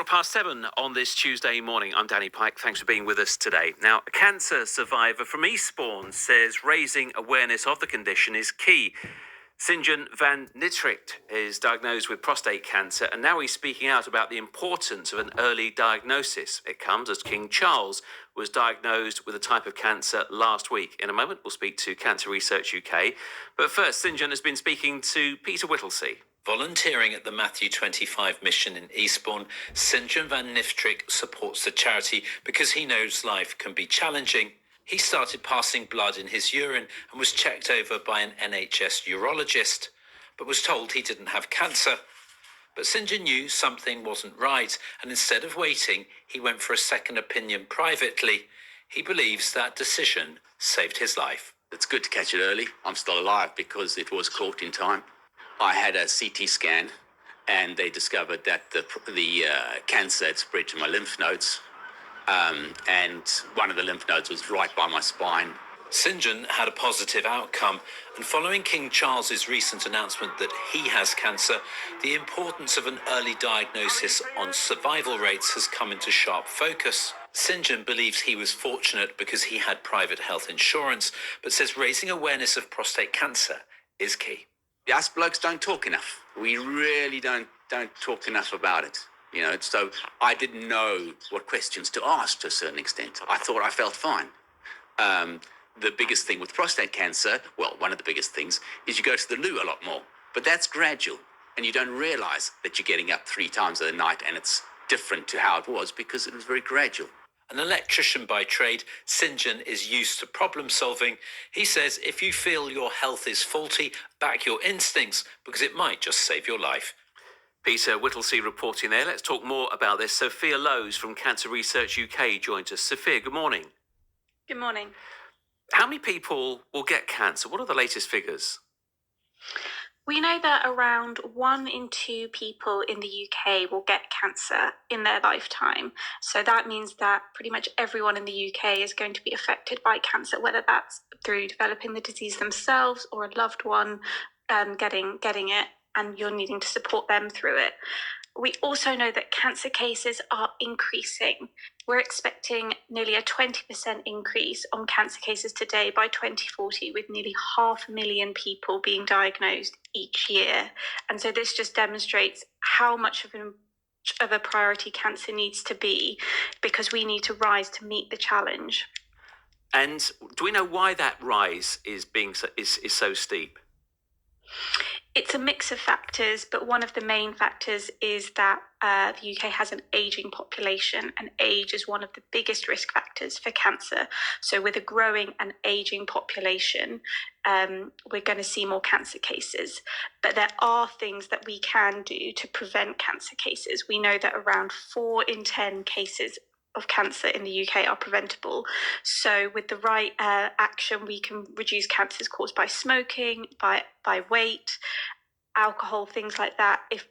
7:15 on this Tuesday morning. I'm Danny Pike. Thanks for being with us today. Now, a cancer survivor from Eastbourne says raising awareness of the condition is key. St. van Nitricht is diagnosed with prostate cancer, and now he's speaking out about the importance of an early diagnosis. It comes as King Charles was diagnosed with a type of cancer last week. In a moment, we'll speak to Cancer Research UK. But first, St. has been speaking to Peter Whittlesey. Volunteering at the Matthew 25 mission in Eastbourne, St. van Nitricht supports the charity because he knows life can be challenging. He started passing blood in his urine and was checked over by an NHS urologist, but was told he didn't have cancer. But St. knew something wasn't right, and instead of waiting, he went for a second opinion privately. He believes that decision saved his life. It's good to catch it early. I'm still alive because it was caught in time. I had a CT scan, and they discovered that the cancer had spread to my lymph nodes, and one of the lymph nodes was right by my spine. St. had a positive outcome, and following King Charles's recent announcement that he has cancer, the importance of an early diagnosis on survival rates has come into sharp focus. St. believes he was fortunate because he had private health insurance, but says raising awareness of prostate cancer is key. Us blokes don't talk enough. We really don't talk enough about it. So I didn't know what questions to ask to a certain extent. I thought I felt fine. The biggest thing with prostate cancer, well, one of the biggest things, is you go to the loo a lot more. But that's gradual, and you don't realize that you're getting up 3 times a night, and it's different to how it was because it was very gradual. An electrician by trade, St. is used to problem solving. He says if you feel your health is faulty, back your instincts because it might just save your life. Peter Whittlesey reporting there. Let's talk more about this. Sophia Lowe's from Cancer Research UK joins us. Sophia, good morning. Good morning. How many people will get cancer? What are the latest figures? We know that around 1 in 2 people in the UK will get cancer in their lifetime. So that means that pretty much everyone in the UK is going to be affected by cancer, whether that's through developing the disease themselves or a loved one getting it, and you're needing to support them through it. We also know that cancer cases are increasing. We're expecting nearly a 20% increase on cancer cases today by 2040, with nearly 500,000 people being diagnosed each year. And so this just demonstrates how much of a priority cancer needs to be, because we need to rise to meet the challenge. And do we know why that rise is so steep? It's a mix of factors, but one of the main factors is that the UK has an ageing population, and age is one of the biggest risk factors for cancer. So with a growing and ageing population, we're going to see more cancer cases. But there are things that we can do to prevent cancer cases. We know that around 4 in 10 cases of cancer in the UK are preventable. So with the right action, we can reduce cancers caused by smoking, by weight, alcohol, things like that. If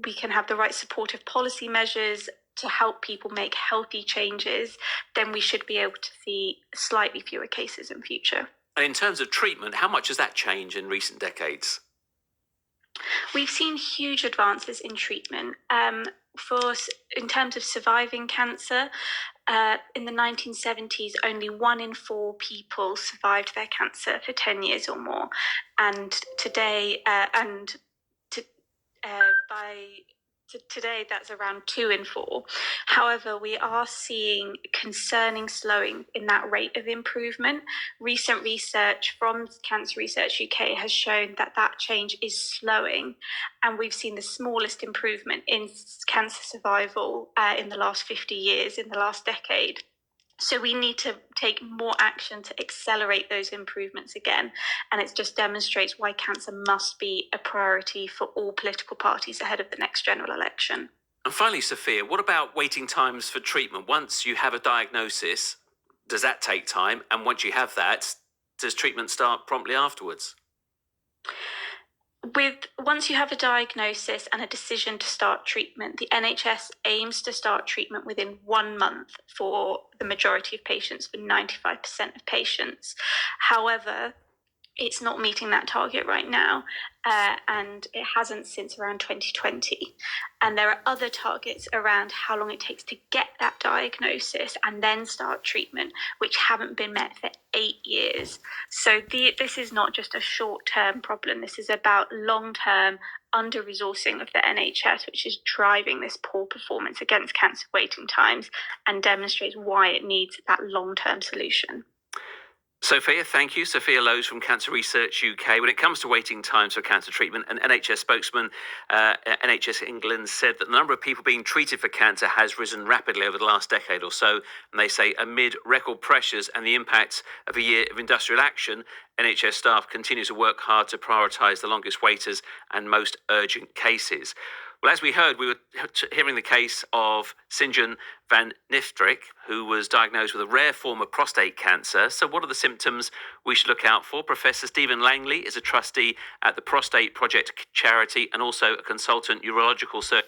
we can have the right supportive policy measures to help people make healthy changes, then we should be able to see slightly fewer cases in future. And in terms of treatment, how much has that changed in recent decades? We've seen huge advances in treatment. In terms of surviving cancer, in the 1970s, only 1 in 4 people survived their cancer for 10 years or more. And today, today, that's around 2 in 4. However, we are seeing concerning slowing in that rate of improvement. Recent research from Cancer Research UK has shown that change is slowing, and we've seen the smallest improvement in cancer survival in the last 50 years, in the last decade. So we need to take more action to accelerate those improvements again. And it just demonstrates why cancer must be a priority for all political parties ahead of the next general election. And finally, Sophia, what about waiting times for treatment? Once you have a diagnosis, does that take time? And once you have that, does treatment start promptly afterwards? Once you have a diagnosis and a decision to start treatment, the NHS aims to start treatment within 1 month for the majority of patients, for 95% of patients. However, it's not meeting that target right now, and it hasn't since around 2020. And there are other targets around how long it takes to get that diagnosis and then start treatment, which haven't been met for 8 years. So this is not just a short-term problem. This is about long-term under-resourcing of the NHS, which is driving this poor performance against cancer waiting times and demonstrates why it needs that long-term solution. Sophia, thank you. Sophia Lowe's from Cancer Research UK. When it comes to waiting times for cancer treatment, an NHS spokesman, NHS England, said that the number of people being treated for cancer has risen rapidly over the last decade or so. And they say amid record pressures and the impacts of a year of industrial action, NHS staff continue to work hard to prioritise the longest waiters and most urgent cases. Well, as we heard, we were hearing the case of St. Van Niftrik, who was diagnosed with a rare form of prostate cancer. So what are the symptoms we should look out for? Professor Stephen Langley is a trustee at the Prostate Project charity and also a consultant urological surgeon